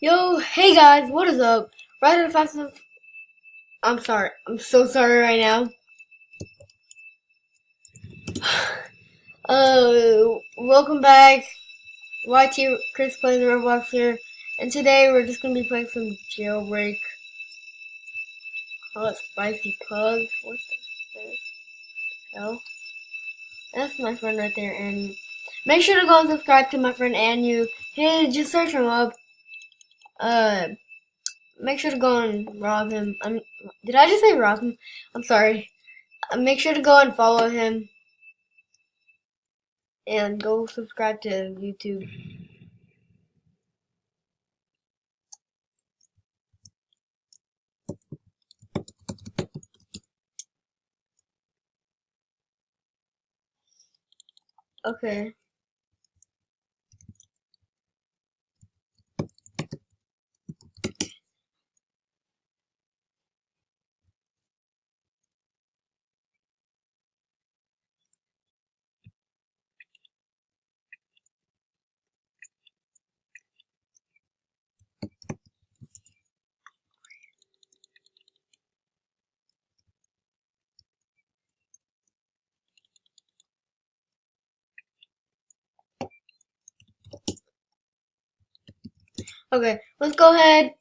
Yo, hey guys, what is up? Right at fastest. I'm sorry. I'm so sorry right now. Welcome back. YT Chris plays Roblox here, and today we're just gonna be playing some jailbreak. Call it spicy pug. What the hell? That's my friend right there, and make sure to go and subscribe to my friend Anu. Hey, just search him up. Uh, Make sure to go and rob him. Did I just say rob him? I'm sorry. Make sure to go and follow him and go subscribe to YouTube. Okay. Okay, let's go ahead.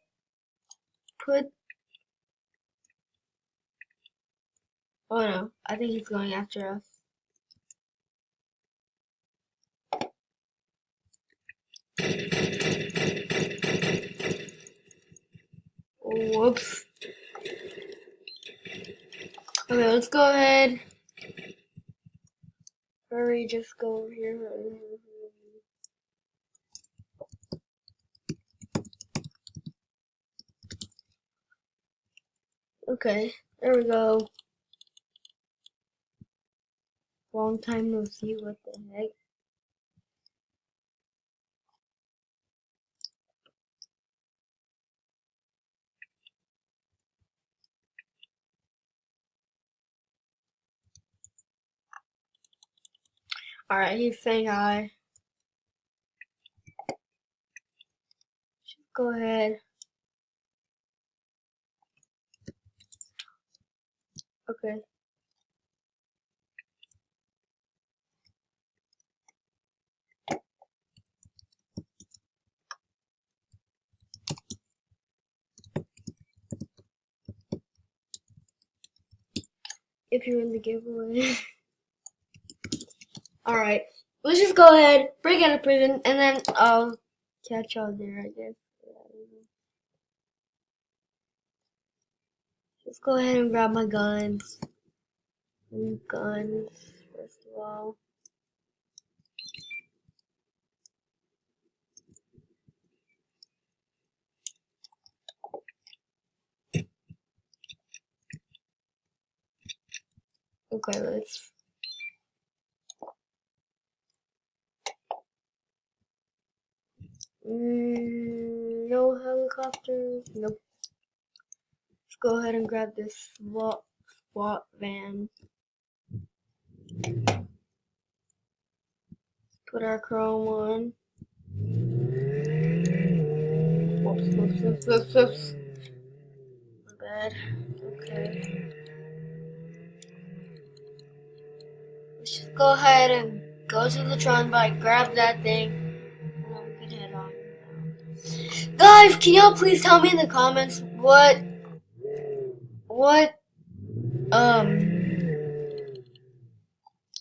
Oh no, I think he's going after us. Whoops. Okay, let's go ahead. Hurry, just go over here. Okay, there we go. Long time no see, what the heck? Alright, he's saying hi. Just go ahead. Okay. If you're in the giveaway. Alright, let's just go ahead, break out of prison, and then I'll catch y'all there, I guess. Let's go ahead and grab my guns. Guns, first of all. Okay, let's. No helicopters. Nope. Let's go ahead and grab this SWAT van. Put our chrome on. Whoops. My bad. Okay. Let's just go ahead and go to the Tron bike, grab that thing, and then we can head on. Guys, can y'all please tell me in the comments what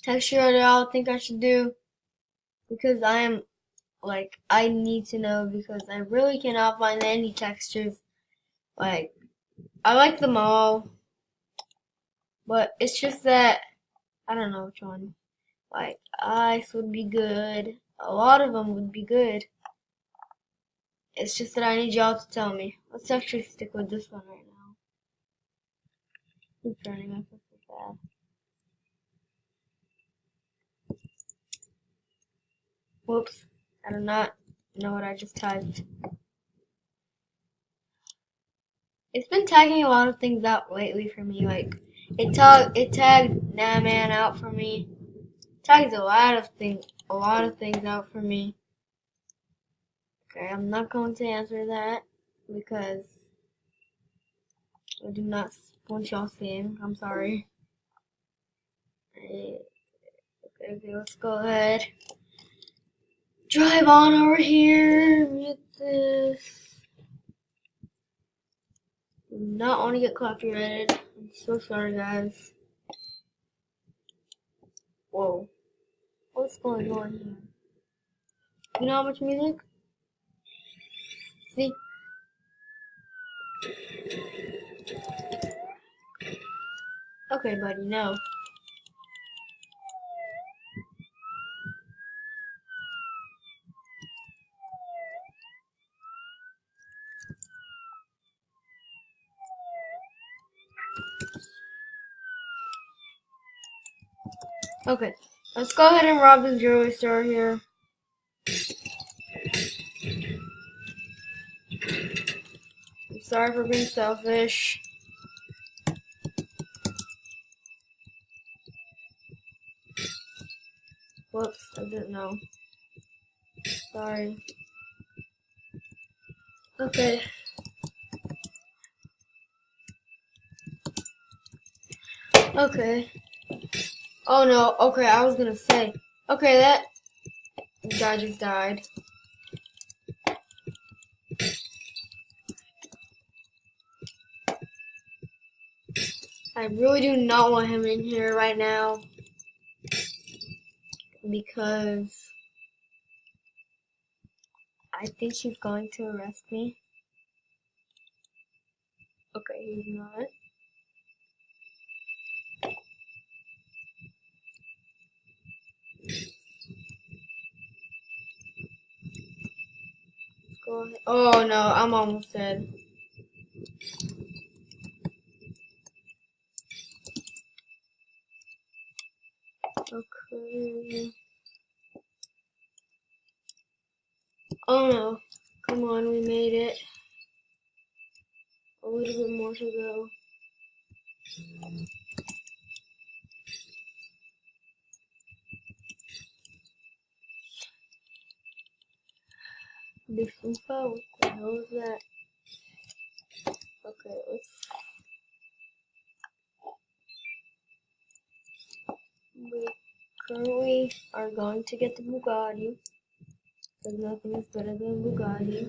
texture y'all think I should do? Because I need to know because I really cannot find any textures. Like, I like them all, but it's just that I don't know which one. Like, ice would be good. A lot of them would be good. It's just that I need y'all to tell me. Let's actually stick with this one right now. Keep turning my foot so bad. Whoops. I do not know what I just typed. It's been tagging a lot of things out lately for me. Like, it tagged Nah Man out for me. Tagged a lot of things out for me. Okay, I'm not going to answer that because I do not want y'all seeing. I'm sorry. Okay, let's go ahead. Drive on over here. Mute this. Do not want to get copyrighted. I'm so sorry, guys. Whoa. What's going on here? You know how much music? See? Okay, buddy, no. Okay, let's go ahead and rob the jewelry store here. I'm sorry for being selfish. Whoops, I didn't know. Sorry. Okay. Okay. Oh no, okay, I was gonna say. Okay, that guy just died. I really do not want him in here right now because I think he's going to arrest me. Okay, he's not. Let's go ahead. Oh no, I'm almost dead. Okay. Oh no. Come on, we made it. A little bit more to go. This info, what the hell is that? Okay, we currently are going to get the Bugatti. Because nothing is better than Bugatti.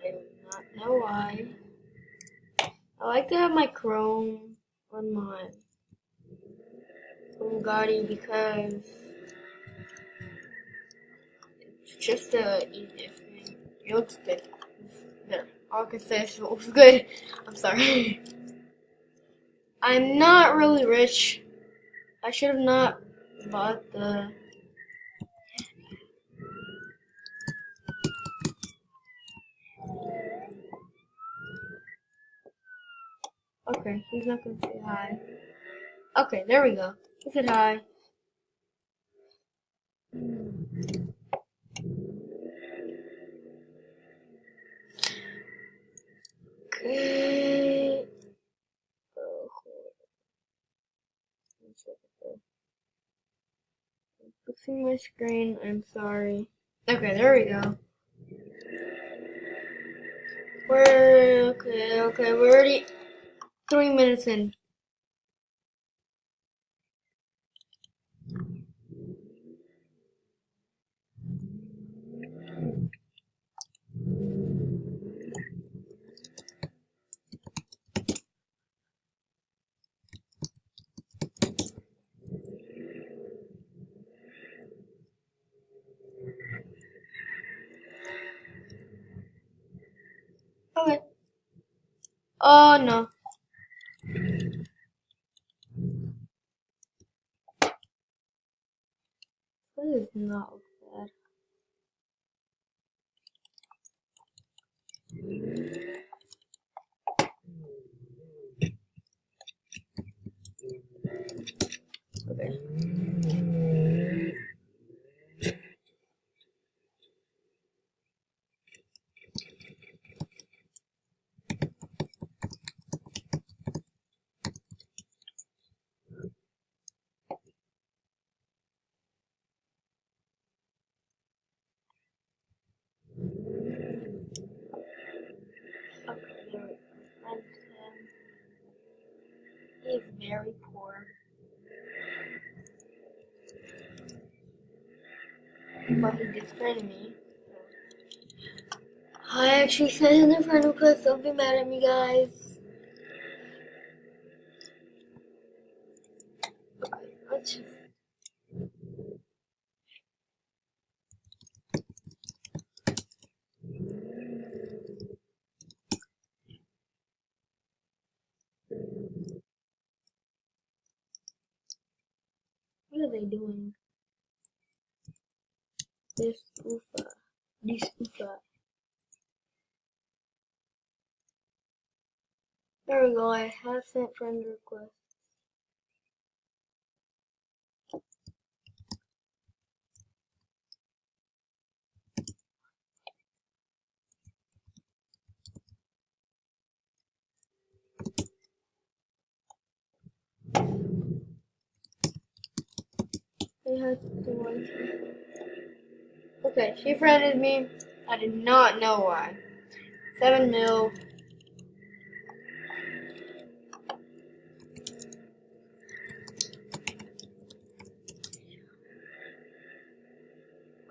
I do not know why. I like to have my chrome on my Bugatti because it's just the easiest thing. It looks good. There, all I can say is it looks good. I'm sorry. I'm not really rich. I should have not bought the... Okay, he's not gonna say hi. Okay, there we go. He said hi. Okay. I'm fixing my screen. I'm sorry. Okay, there we go. We're already 3 minutes in. Okay. Oh no. This is not bad. Okay. very poor. But he did friend me. I actually sent him a friend request. Don't be mad at me, guys. Okay, let's just. What are they doing? This Ufa. This Ufa. There we go, I have sent friend request. They had to like. Okay, she friended me. I did not know why. 7 mil.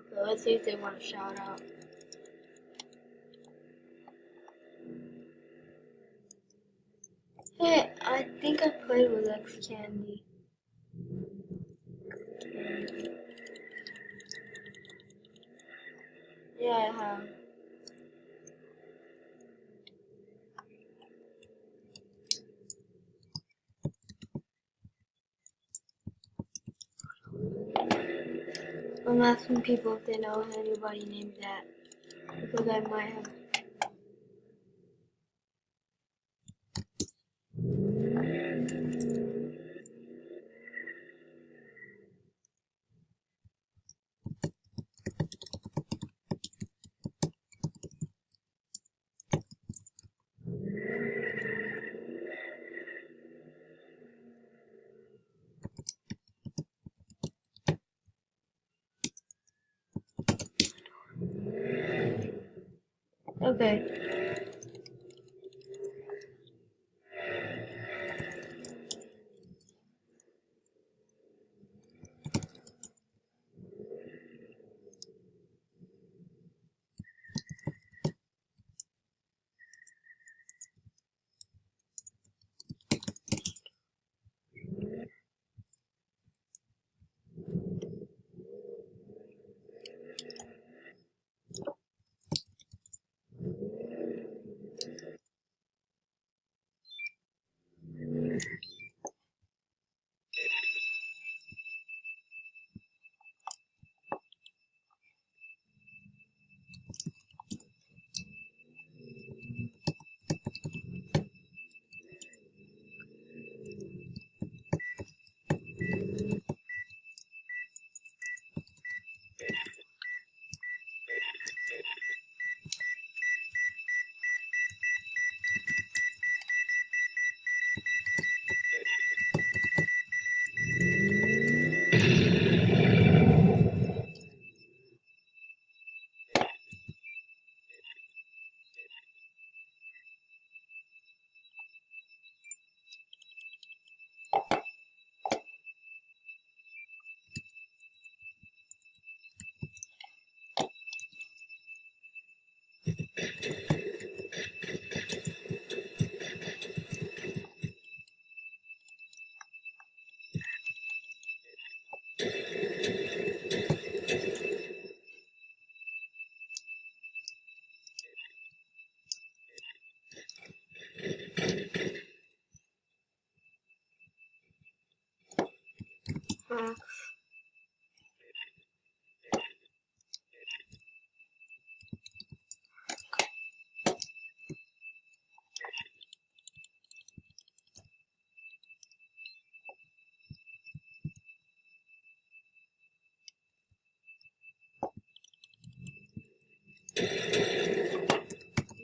So let's see if they want a shout out. Hey, I think I played with X Candy. Yeah, I have. I'm asking people if they know anybody named that. Because I might have. Okay.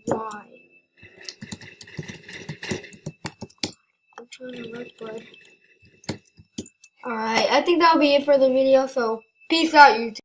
Why? I'm trying to look, bud. Alright, I think that'll be it for the video, so peace out, YouTube.